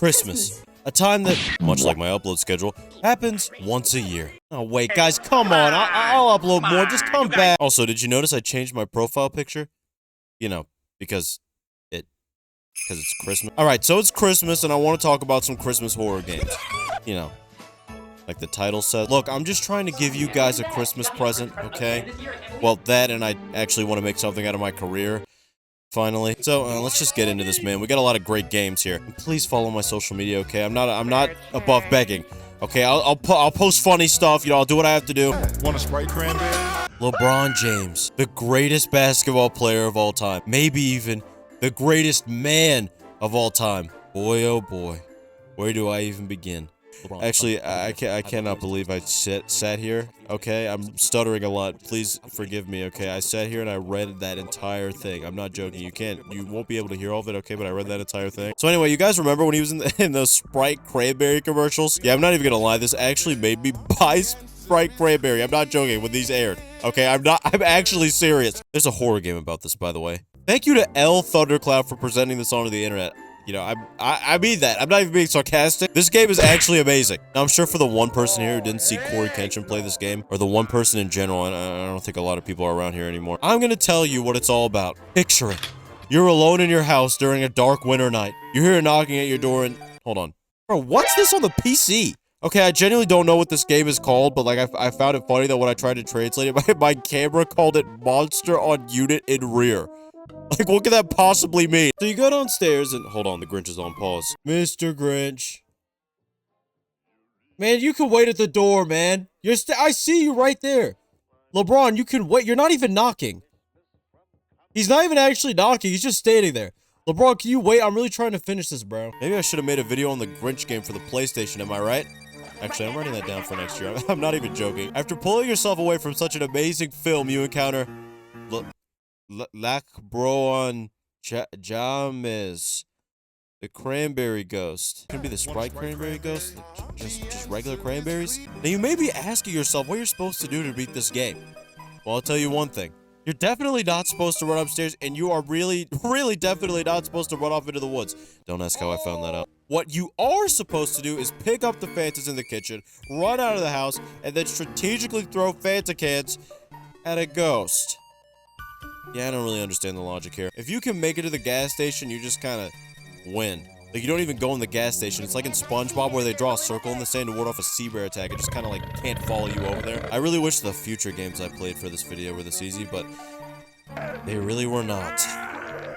Christmas. A time that, much like my upload schedule, happens once a year. Oh, wait, guys, come on. I'll upload more. Just come back. Also, did you notice I changed my profile picture? You know, because it's Christmas. Alright, so it's Christmas, and I want to talk about some Christmas horror games. You know, like the title says. Look, I'm just trying to give you guys a Christmas present, okay? Well, that, and I actually want to make something out of my career. Finally. So, let's just get into this, man. We got a lot of great games here. And please follow my social media, okay? I'm not above begging. Okay, I'll post funny stuff, you know, I'll do what I have to do. Want a Sprite cranberry? LeBron James, the greatest basketball player of all time. Maybe even the greatest man of all time. Boy, oh boy. Where do I even begin? Actually, I cannot believe I sat here, okay? I'm stuttering a lot. Please forgive me, okay? I sat here and I read that entire thing. I'm not joking. You won't be able to hear all of it, okay? But I read that entire thing. So anyway, you guys remember when he was in those Sprite cranberry commercials? Yeah, I'm not even gonna lie. This actually made me buy Sprite cranberry. I'm not joking when these aired. Okay, I'm actually serious. There's a horror game about this, by the way. Thank you to L Thundercloud for presenting this onto the internet. You know, I mean that. I'm not even being sarcastic. This game is actually amazing. Now, I'm sure for the one person here who didn't see Corey Kenshin play this game, or the one person in general, and I don't think a lot of people are around here anymore, I'm gonna tell you what it's all about. Picture it. You're alone in your house during a dark winter night. You hear a knocking at your door and... Hold on. Bro, what's this on the PC? Okay, I genuinely don't know what this game is called, but, like, I found it funny that when I tried to translate it, my camera called it Monster on Unit in Rear. Like, what could that possibly mean? So you go downstairs and... Hold on, the Grinch is on pause. Mr. Grinch. Man, you can wait at the door, man. I see you right there. LeBron, you can wait. You're not even knocking. He's not even actually knocking. He's just standing there. LeBron, can you wait? I'm really trying to finish this, bro. Maybe I should have made a video on the Grinch game for the PlayStation, am I right? Actually, I'm writing that down for next year. I'm not even joking. After pulling yourself away from such an amazing film, you encounter... Lac Broan James, the cranberry ghost. Could be the Sprite cranberry ghost? Just regular cranberries? Now you may be asking yourself what you're supposed to do to beat this game. Well, I'll tell you one thing. You're definitely not supposed to run upstairs, and you are really definitely not supposed to run off into the woods. Don't ask how I found that out. What you are supposed to do is pick up the Fantas in the kitchen, run out of the house, and then strategically throw Fanta cans at a ghost. Yeah, I don't really understand the logic here. If you can make it to the gas station, you just kind of win. Like, you don't even go in the gas station. It's like in SpongeBob where they draw a circle in the sand to ward off a sea bear attack. It just kind of, like, can't follow you over there. I really wish the future games I played for this video were this easy, but they really were not.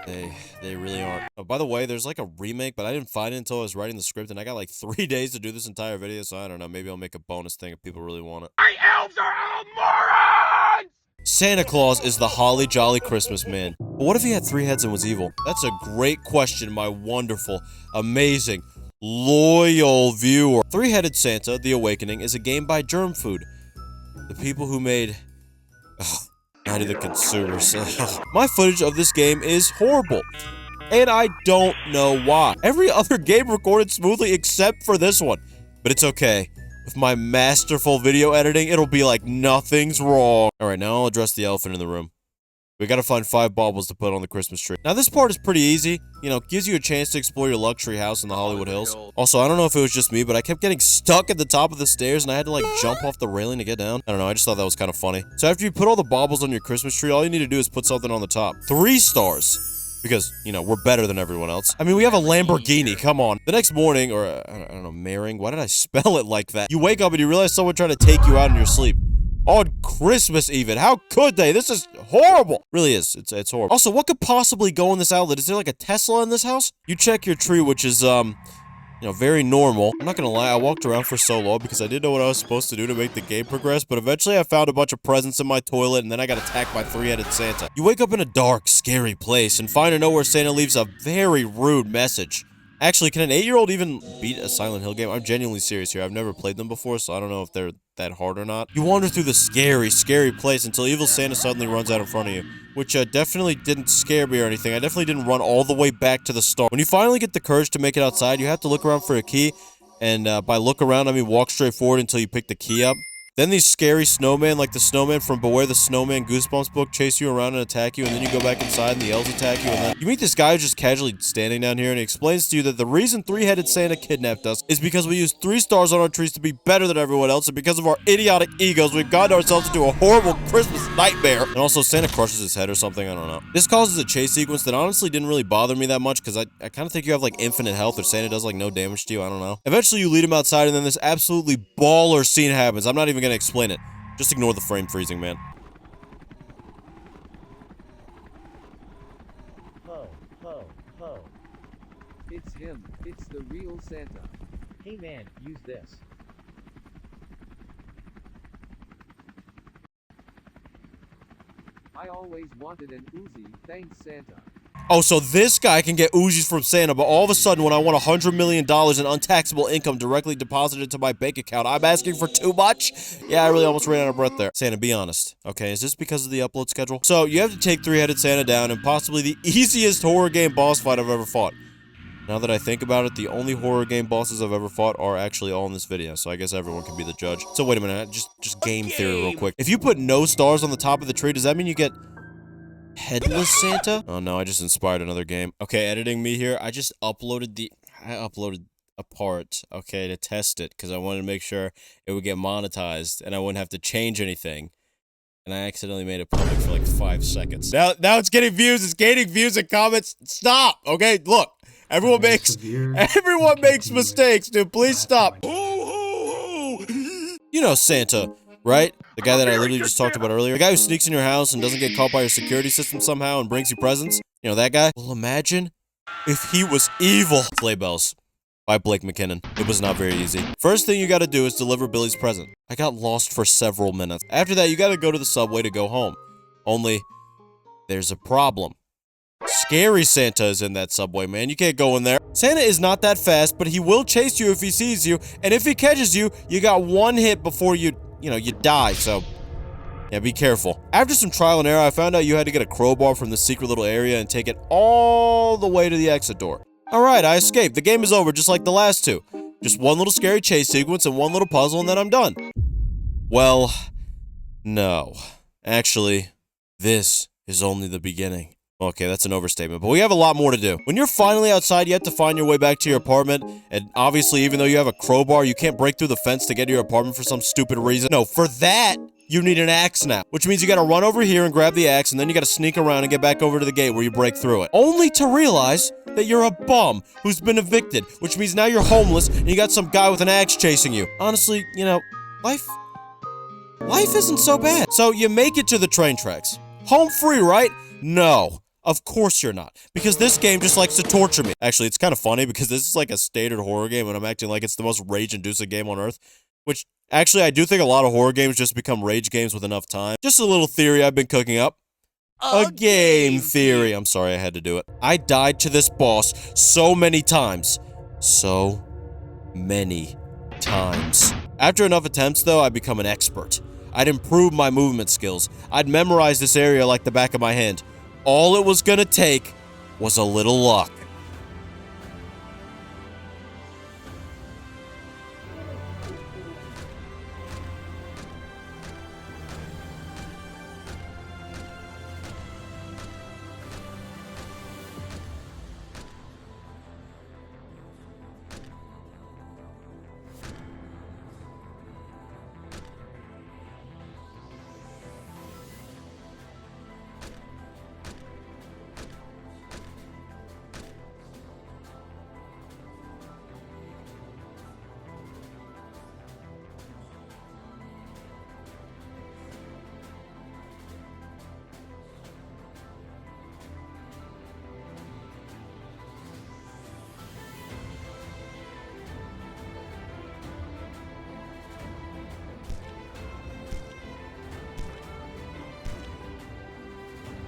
They really aren't. Oh, by the way, there's, like, a remake, but I didn't find it until I was writing the script, and I got, like, 3 days to do this entire video, so I don't know. Maybe I'll make a bonus thing if people really want it. My elves are all morons! Santa Claus is the holly jolly Christmas man. But what if he had 3 heads and was evil? That's a great question, my wonderful, amazing, loyal viewer. 3-Headed Santa, The Awakening, is a game by Germ Food. The people who made... Night of the Consumers. My footage of this game is horrible. And I don't know why. Every other game recorded smoothly except for this one. But it's okay. With my masterful video editing, it'll be like nothing's wrong. Alright, now I'll address the elephant in the room. We gotta find 5 baubles to put on the Christmas tree. Now, this part is pretty easy. You know, gives you a chance to explore your luxury house in the Hollywood Hills. Also, I don't know if it was just me, but I kept getting stuck at the top of the stairs, and I had to, like, jump off the railing to get down. I don't know, I just thought that was kind of funny. So after you put all the baubles on your Christmas tree, all you need to do is put something on the top. 3 stars. Because, you know, we're better than everyone else. I mean, we have a Lamborghini, come on. The next morning, or, I don't know, marrying, why did I spell it like that? You wake up and you realize someone tried to take you out in your sleep. On Christmas even. How could they? This is horrible. Really is. It's horrible. Also, what could possibly go in this outlet? Is there like a Tesla in this house? You check your tree, which is, you know, very normal. I'm not gonna lie, I walked around for so long because I didn't know what I was supposed to do to make the game progress, but eventually I found a bunch of presents in my toilet, and then I got attacked by 3-Headed Santa. You wake up in a dark, scary place, and find to know where Santa leaves a very rude message. Actually, can an 8-year-old even beat a Silent Hill game? I'm genuinely serious here. I've never played them before, so I don't know if they're that hard or not. You wander through the scary, scary place until evil Santa suddenly runs out in front of you, which definitely didn't scare me or anything. I definitely didn't run all the way back to the start. When you finally get the courage to make it outside, you have to look around for a key, and by look around, I mean walk straight forward until you pick the key up. Then these scary snowmen, like the snowman from Beware the Snowman Goosebumps book, chase you around and attack you, and then you go back inside and the elves attack you, and then you meet this guy who's just casually standing down here, and he explains to you that the reason three-headed Santa kidnapped us is because we used 3 stars on our trees to be better than everyone else, and because of our idiotic egos, we've gotten ourselves into a horrible Christmas nightmare. And also, Santa crushes his head or something, I don't know. This causes a chase sequence that honestly didn't really bother me that much, because I kind of think you have, like, infinite health, or Santa does, like, no damage to you, I don't know. Eventually, you lead him outside, and then this absolutely baller scene happens. I'm not even gonna explain it. Just ignore the frame freezing, man. Ho, ho, ho. It's him. It's the real Santa. Hey man, use this. I always wanted an Uzi, thanks Santa. Oh, so this guy can get Uzis from Santa, but all of a sudden when I want $100 million in untaxable income directly deposited to my bank account, I'm asking for too much? Yeah, I really almost ran out of breath there. Santa, be honest, okay? Is this because of the upload schedule? So, you have to take three-headed Santa down in possibly the easiest horror game boss fight I've ever fought. Now that I think about it, the only horror game bosses I've ever fought are actually all in this video, so I guess everyone can be the judge. So wait a minute, just game theory real quick. If you put no stars on the top of the tree, does that mean you get Headless Santa? Oh no, I just inspired another game. Okay, editing me here. I uploaded a part, okay, to test it, because I wanted to make sure it would get monetized, and I wouldn't have to change anything. And I accidentally made it public for like 5 seconds. Now it's getting views, it's gaining views and comments. Stop, okay? Look, everyone makes mistakes, dude. Please stop. You know Santa, right? The guy that I literally just talked about earlier. The guy who sneaks in your house and doesn't get caught by your security system somehow and brings you presents. You know, that guy? Well, imagine if he was evil. Sleigh Bells by Blake McKinnon. It was not very easy. First thing you gotta do is deliver Billy's present. I got lost for several minutes. After that, you gotta go to the subway to go home. Only, there's a problem. Scary Santa is in that subway, man. You can't go in there. Santa is not that fast, but he will chase you if he sees you. And if he catches you, you got 1 hit before you die, so yeah, be careful. After some trial and error, I found out you had to get a crowbar from the secret little area and take it all the way to the exit door. Alright, I escaped. The game is over, just like the last 2. Just 1 little scary chase sequence and 1 little puzzle, and then I'm done. Well, no. Actually, this is only the beginning. Okay, that's an overstatement, but we have a lot more to do. When you're finally outside, you have to find your way back to your apartment, and obviously, even though you have a crowbar, you can't break through the fence to get to your apartment for some stupid reason. No, for that, you need an axe now, which means you gotta run over here and grab the axe, and then you gotta sneak around and get back over to the gate where you break through it. Only to realize that you're a bum who's been evicted, which means now you're homeless, and you got some guy with an axe chasing you. Honestly, you know, life isn't so bad. So, you make it to the train tracks. Home free, right? No. Of course you're not, because this game just likes to torture me. Actually, it's kind of funny because this is like a stated horror game and I'm acting like it's the most rage-inducing game on earth, which actually I do think a lot of horror games just become rage games with enough time. Just a little theory I've been cooking up. A game theory. I'm sorry I had to do it. I died to this boss so many times. So many times. After enough attempts, though, I'd become an expert. I'd improve my movement skills. I'd memorize this area like the back of my hand. All it was gonna take was a little luck.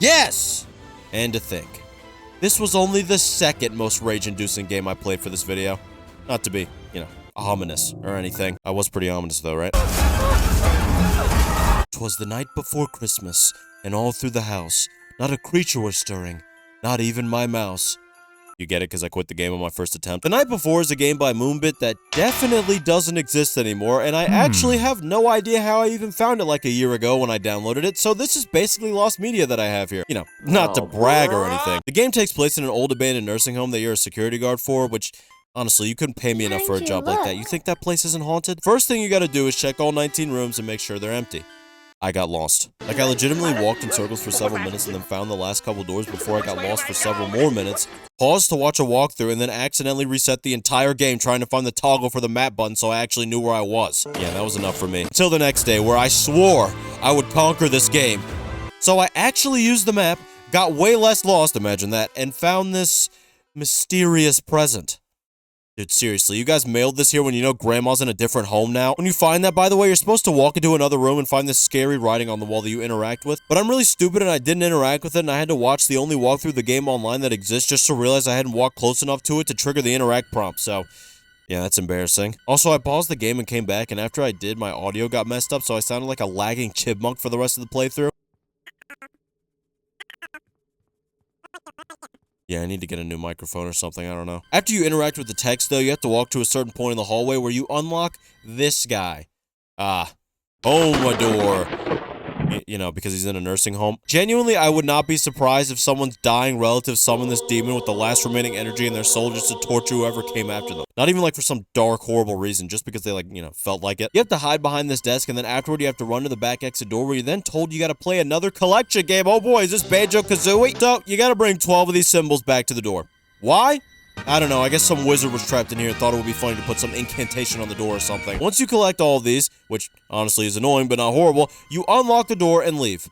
Yes! And to think, this was only the 2nd most rage-inducing game I played for this video. Not to be, you know, ominous or anything. I was pretty ominous though, right? 'Twas the night before Christmas, and all through the house, not a creature was stirring, not even my mouse. You get it? Because I quit the game on my first attempt. The Night Before is a game by Moonbit that definitely doesn't exist anymore, and I actually have no idea how I even found it like a year ago when I downloaded it, so this is basically lost media that I have here. You know, not to brag or anything. The game takes place in an old abandoned nursing home that you're a security guard for, which... honestly, you couldn't pay me enough for a job like that. You think that place isn't haunted? First thing you gotta do is check all 19 rooms and make sure they're empty. I got lost. Like, I legitimately walked in circles for several minutes and then found the last couple doors before I got lost for several more minutes, paused to watch a walkthrough, and then accidentally reset the entire game trying to find the toggle for the map button so I actually knew where I was. Yeah, that was enough for me. Until the next day, where I swore I would conquer this game. So I actually used the map, got way less lost, imagine that, and found this mysterious present. Dude, seriously, you guys mailed this here when you know grandma's in a different home now? When you find that, by the way, you're supposed to walk into another room and find this scary writing on the wall that you interact with. But I'm really stupid and I didn't interact with it, and I had to watch the only walkthrough of the game online that exists just to realize I hadn't walked close enough to it to trigger the interact prompt, so... yeah, that's embarrassing. Also, I paused the game and came back, and after I did, my audio got messed up, so I sounded like a lagging chipmunk for the rest of the playthrough. Yeah, I need to get a new microphone or something, I don't know. After you interact with the text, though, you have to walk to a certain point in the hallway where you unlock this guy. Door. You know, because he's in a nursing home. Genuinely, I would not be surprised if someone's dying relative summoned this demon with the last remaining energy in their soul just to torture whoever came after them. Not even like for some dark, horrible reason, just because they like, you know, felt like it. You have to hide behind this desk, and then afterward you have to run to the back exit door where you're then told you gotta play another collection game. Oh boy, is this Banjo-Kazooie? So, you gotta bring 12 of these symbols back to the door. Why? I don't know, I guess some wizard was trapped in here and thought it would be funny to put some incantation on the door or something. Once you collect all of these, which honestly is annoying but not horrible, you unlock the door and leave.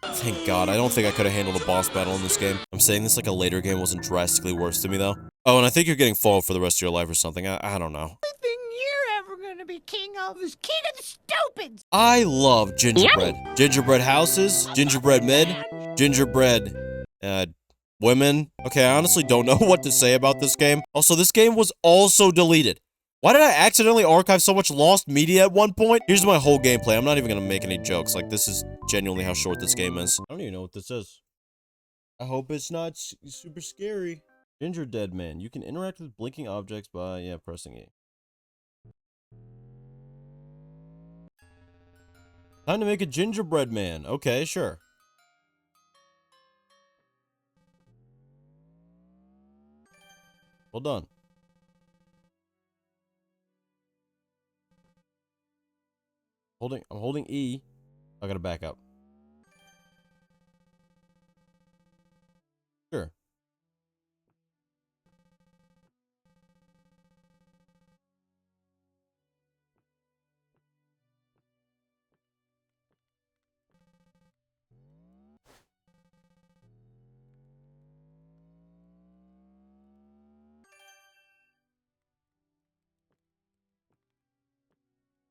Thank God, I don't think I could have handled a boss battle in this game. I'm saying this like a later game wasn't drastically worse to me though. Oh, and I think you're getting followed for the rest of your life or something, I don't know. Thing you're ever gonna be king of is king of the stupids. I love gingerbread. Gingerbread houses, gingerbread men, gingerbread, women. Okay, I honestly don't know what to say about this game. Also, this game was also deleted. Why did I accidentally archive so much lost media at one point? Here's my whole gameplay. I'm not even gonna make any jokes. Like, this is genuinely how short this game is. I don't even know what this is. I hope it's not super scary. Ginger Dead Man. You can interact with blinking objects by, yeah, pressing E. Time to make a gingerbread man. Okay, sure. Well done. I'm holding E. I gotta back up. Sure.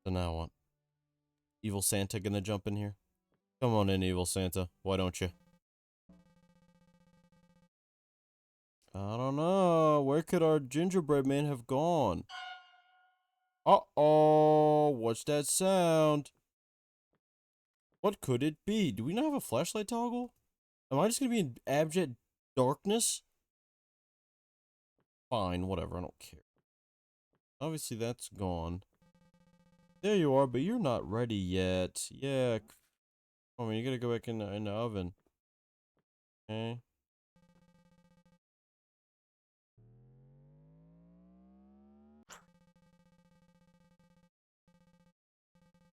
So now what? Evil Santa gonna jump in here? Come on in, Evil Santa. Why don't you? I don't know. Where could our gingerbread man have gone? Uh-oh. What's that sound? What could it be? Do we not have a flashlight toggle? Am I just gonna be in abject darkness? Fine, whatever. I don't care. Obviously, that's gone. There you are, but you're not ready yet. Yeah. I mean, you gotta go back in the oven. Okay.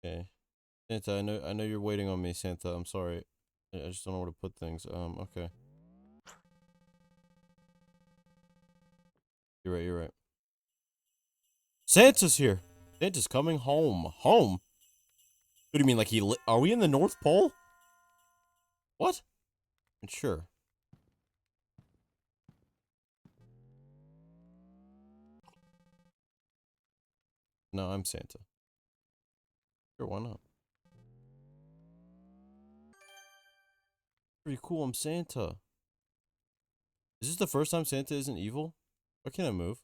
Okay. Santa, I know you're waiting on me, Santa. I'm sorry. I just don't know where to put things. Okay. You're right. Santa's here. Santa's coming home. Home? What do you mean, like are we in the North Pole? What? Sure. No, I'm Santa. Sure, why not? Pretty cool, I'm Santa. Is this the first time Santa isn't evil? Why can't I move?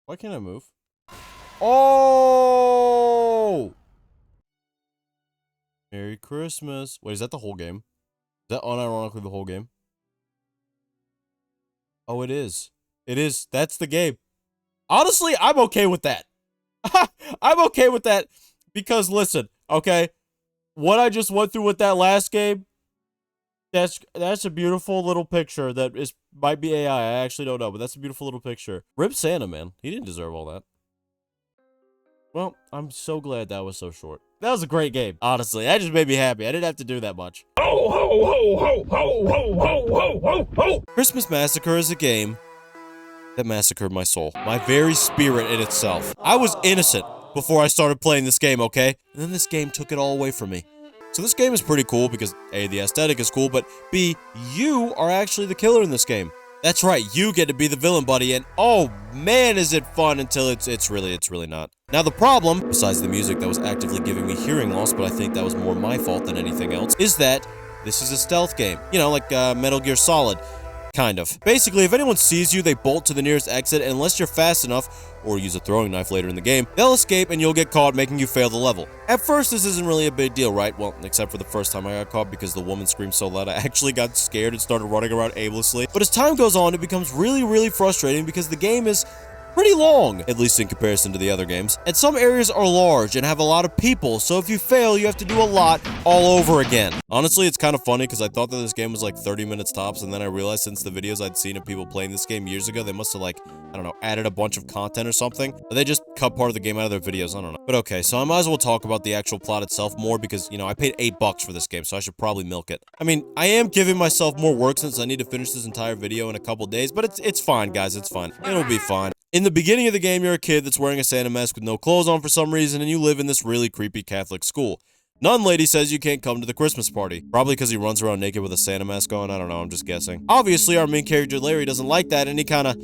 Why can't I move? Oh! Merry Christmas. Wait, is that the whole game? Is that unironically the whole game? Oh, it is. It is. That's the game. Honestly, I'm okay with that. I'm okay with that because listen, okay, what I just went through with that last game, that's a beautiful little picture that might be AI. I actually don't know, but that's a beautiful little picture. Rip Santa, man. He didn't deserve all that. Well, I'm so glad that was so short. That was a great game. Honestly, that just made me happy. I didn't have to do that much. Ho, ho, ho, ho, ho, ho, ho, ho, ho, ho. Christmas Massacre is a game that massacred my soul. My very spirit in itself. I was innocent before I started playing this game, okay? And then this game took it all away from me. So this game is pretty cool because A, the aesthetic is cool, but B, you are actually the killer in this game. That's right, you get to be the villain, buddy, and oh man, is it fun until it's really not. Now the problem, besides the music that was actively giving me hearing loss, but I think that was more my fault than anything else, is that this is a stealth game. You know, like Metal Gear Solid. Kind of. Basically, if anyone sees you, they bolt to the nearest exit, and unless you're fast enough, or use a throwing knife later in the game, they'll escape and you'll get caught, making you fail the level. At first, this isn't really a big deal, right? Well, except for the first time I got caught because the woman screamed so loud I actually got scared and started running around aimlessly. But as time goes on, it becomes really frustrating because the game is pretty long, at least in comparison to the other games. And some areas are large and have a lot of people, so if you fail, you have to do a lot all over again. Honestly, it's kind of funny because I thought that this game was like 30 minutes tops, and then I realized since the videos I'd seen of people playing this game years ago, they must have like, I don't know, added a bunch of content or something. Or they just cut part of the game out of their videos, I don't know. But okay, so I might as well talk about the actual plot itself more because, you know, I paid $8 for this game, so I should probably milk it. I mean, I am giving myself more work since I need to finish this entire video in a couple days, but it's fine, guys, it's fine. It'll be fine. In the beginning of the game, you're a kid that's wearing a Santa mask with no clothes on for some reason, and you live in this really creepy Catholic school. Nun lady says you can't come to the Christmas party. Probably because he runs around naked with a Santa mask on, I don't know, I'm just guessing. Obviously, our main character Larry doesn't like that, and he kinda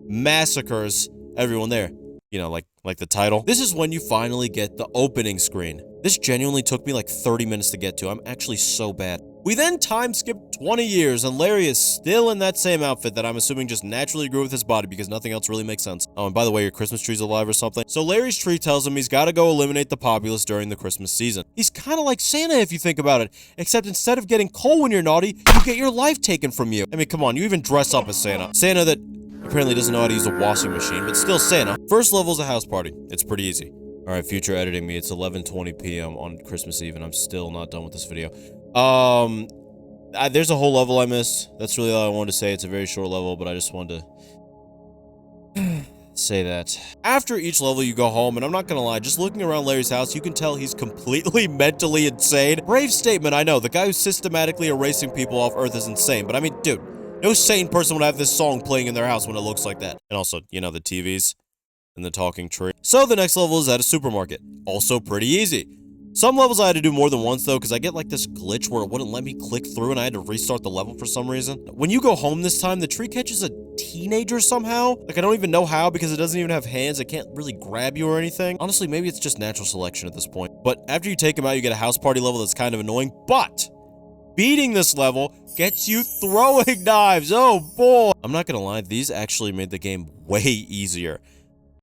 massacres everyone there. You know, like the title. This is when you finally get the opening screen. This genuinely took me like 30 minutes to get to. I'm actually so bad. We then time skip 20 years, and Larry is still in that same outfit that I'm assuming just naturally grew with his body because nothing else really makes sense. Oh, and by the way, your Christmas tree's alive or something. So Larry's tree tells him he's got to go eliminate the populace during the Christmas season. He's kind of like Santa if you think about it, except instead of getting coal when you're naughty, you get your life taken from you. I mean, come on, you even dress up as Santa. Santa that apparently doesn't know how to use a washing machine, but still Santa. First level's a house party. It's pretty easy. All right, future editing me. It's 11:20 p.m. on Christmas Eve, and I'm still not done with this video. There's a whole level I missed. That's really all I wanted to say. It's a very short level, but I just wanted to say that. After each level, you go home, and I'm not gonna lie, just looking around Larry's house, you can tell he's completely mentally insane. Brave statement, I know. The guy who's systematically erasing people off Earth is insane, but I mean, dude, no sane person would have this song playing in their house when it looks like that. And also, you know, the TVs and the talking tree. So the next level is at a supermarket. Also pretty easy. Some levels I had to do more than once though, because I get like this glitch where it wouldn't let me click through and I had to restart the level for some reason. When you go home this time, the tree catches a teenager somehow. Like, I don't even know how because it doesn't even have hands. It can't really grab you or anything. Honestly, maybe it's just natural selection at this point. But after you take him out, you get a house party level that's kind of annoying, but beating this level gets you throwing knives. Oh boy. I'm not gonna lie, these actually made the game way easier,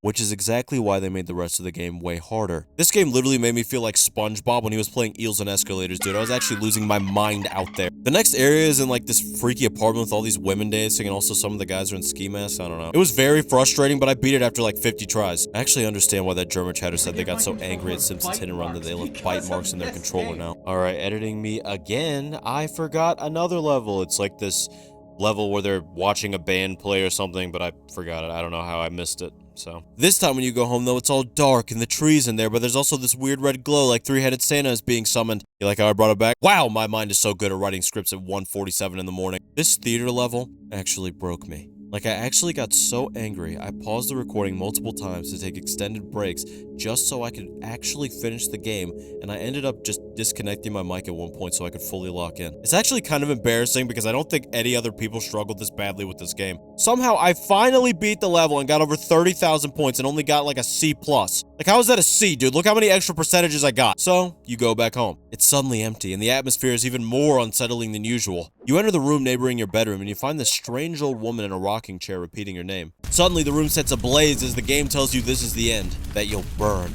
which is exactly why they made the rest of the game way harder. This game literally made me feel like SpongeBob when he was playing Eels and Escalators, dude. I was actually losing my mind out there. The next area is in like this freaky apartment with all these women dancing, and also some of the guys are in ski masks. I don't know. It was very frustrating, but I beat it after like 50 tries. I actually understand why that German chatter said they got so angry at Simpsons Hit and Run that they left bite marks in their controller now. Alright, editing me again. I forgot another level. It's like this level where they're watching a band play or something, but I forgot it. I don't know how I missed it. So this time when you go home though, it's all dark and the trees in there, but there's also this weird red glow like three-headed Santa is being summoned. You like how I brought it back? Wow, my mind is so good at writing scripts at 1:47 in the morning. This theater level actually broke me. Like, I actually got so angry, I paused the recording multiple times to take extended breaks just so I could actually finish the game, and I ended up just disconnecting my mic at one point so I could fully lock in. It's actually kind of embarrassing because I don't think any other people struggled this badly with this game. Somehow, I finally beat the level and got over 30,000 points and only got like a C+. Like, how is that a C, dude? Look how many extra percentages I got. So, you go back home. It's suddenly empty, and the atmosphere is even more unsettling than usual. You enter the room neighboring your bedroom, and you find this strange old woman in a rocking chair repeating your name. Suddenly, the room sets ablaze as the game tells you this is the end, that you'll burn.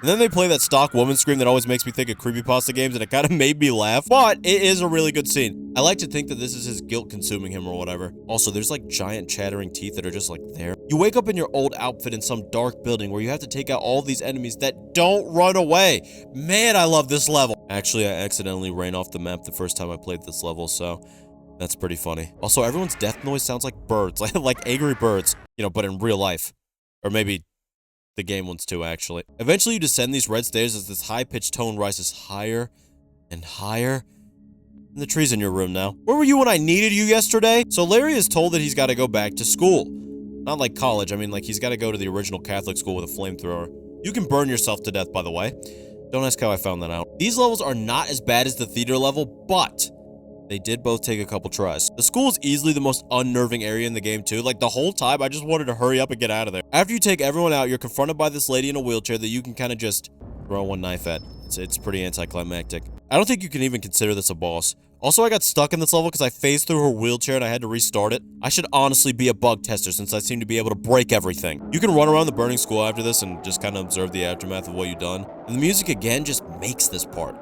And then they play that stock woman scream that always makes me think of creepypasta games, and it kind of made me laugh. But it is a really good scene. I like to think that this is his guilt consuming him or whatever. Also, there's like giant chattering teeth that are just like there. You wake up in your old outfit in some dark building where you have to take out all these enemies that don't run away. Man, I love this level. Actually, I accidentally ran off the map the first time I played this level, so that's pretty funny. Also, everyone's death noise sounds like birds, like angry birds, you know, but in real life. Or maybe the game ones too, actually. Eventually, you descend these red stairs as this high-pitched tone rises higher and higher. And the tree's in your room now. Where were you when I needed you yesterday? So Larry is told that he's got to go back to school. Not like college. I mean, like, he's got to go to the original Catholic school with a flamethrower. You can burn yourself to death, by the way. Don't ask how I found that out. These levels are not as bad as the theater level, but they did both take a couple tries. The school is easily the most unnerving area in the game too. Like the whole time, I just wanted to hurry up and get out of there. After you take everyone out, you're confronted by this lady in a wheelchair that you can kind of just throw one knife at. It's pretty anticlimactic. I don't think you can even consider this a boss. Also, I got stuck in this level because I phased through her wheelchair and I had to restart it. I should honestly be a bug tester since I seem to be able to break everything. You can run around the burning school after this and just kind of observe the aftermath of what you've done. And the music again just makes this part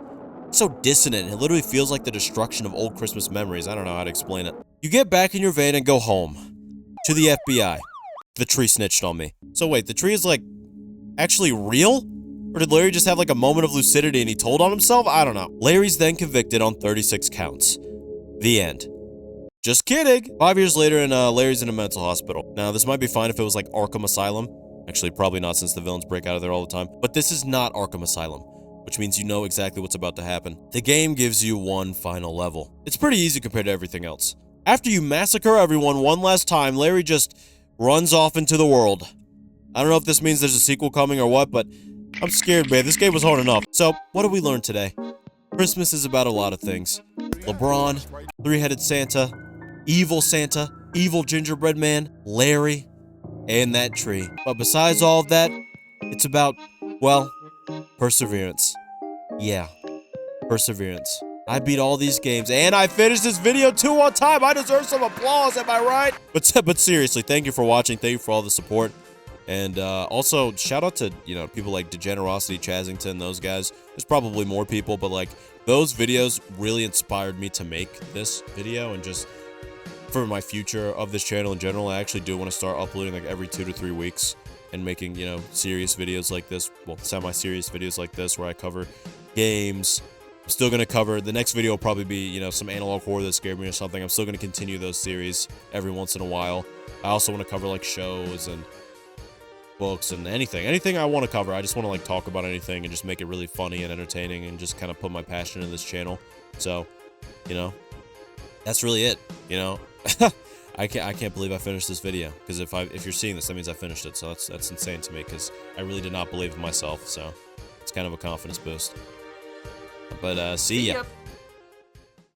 so dissonant. It literally feels like the destruction of old Christmas memories. I don't know how to explain it. You get back in your van and go home. To the FBI. The tree snitched on me. So wait, the tree is like actually real? Or did Larry just have like a moment of lucidity and he told on himself? I don't know. Larry's then convicted on 36 counts. The end. Just kidding. 5 years later and Larry's in a mental hospital. Now this might be fine if it was like Arkham Asylum. Actually, probably not since the villains break out of there all the time. But this is not Arkham Asylum, which means you know exactly what's about to happen. The game gives you one final level. It's pretty easy compared to everything else. After you massacre everyone one last time, Larry just runs off into the world. I don't know if this means there's a sequel coming or what, but I'm scared, man. This game was hard enough. So, what did we learn today? Christmas is about a lot of things. LeBron, three-headed Santa, evil gingerbread man, Larry, and that tree. But besides all of that, it's about, well, perseverance. Yeah, perseverance. I beat all these games, and I finished this video too on time. I deserve some applause, am I right? But seriously, thank you for watching. Thank you for all the support. And also, shout out to, you know, people like Degenerosity, Chazington, those guys. There's probably more people, but like, those videos really inspired me to make this video, and just for my future of this channel in general, I actually do want to start uploading like every 2 to 3 weeks and making, you know, serious videos like this. Well, semi-serious videos like this where I cover games. I'm still going to cover, the next video will probably be, you know, some analog horror that scared me or something. I'm still going to continue those series every once in a while. I also want to cover like shows and books and anything I want to cover. I just want to like talk about anything and just make it really funny and entertaining and just kind of put my passion in this channel. So, you know, that's really it, you know. I can't believe I finished this video, because if you're seeing this, that means I finished it. So that's insane to me, because I really did not believe in myself. So it's kind of a confidence boost. But see ya.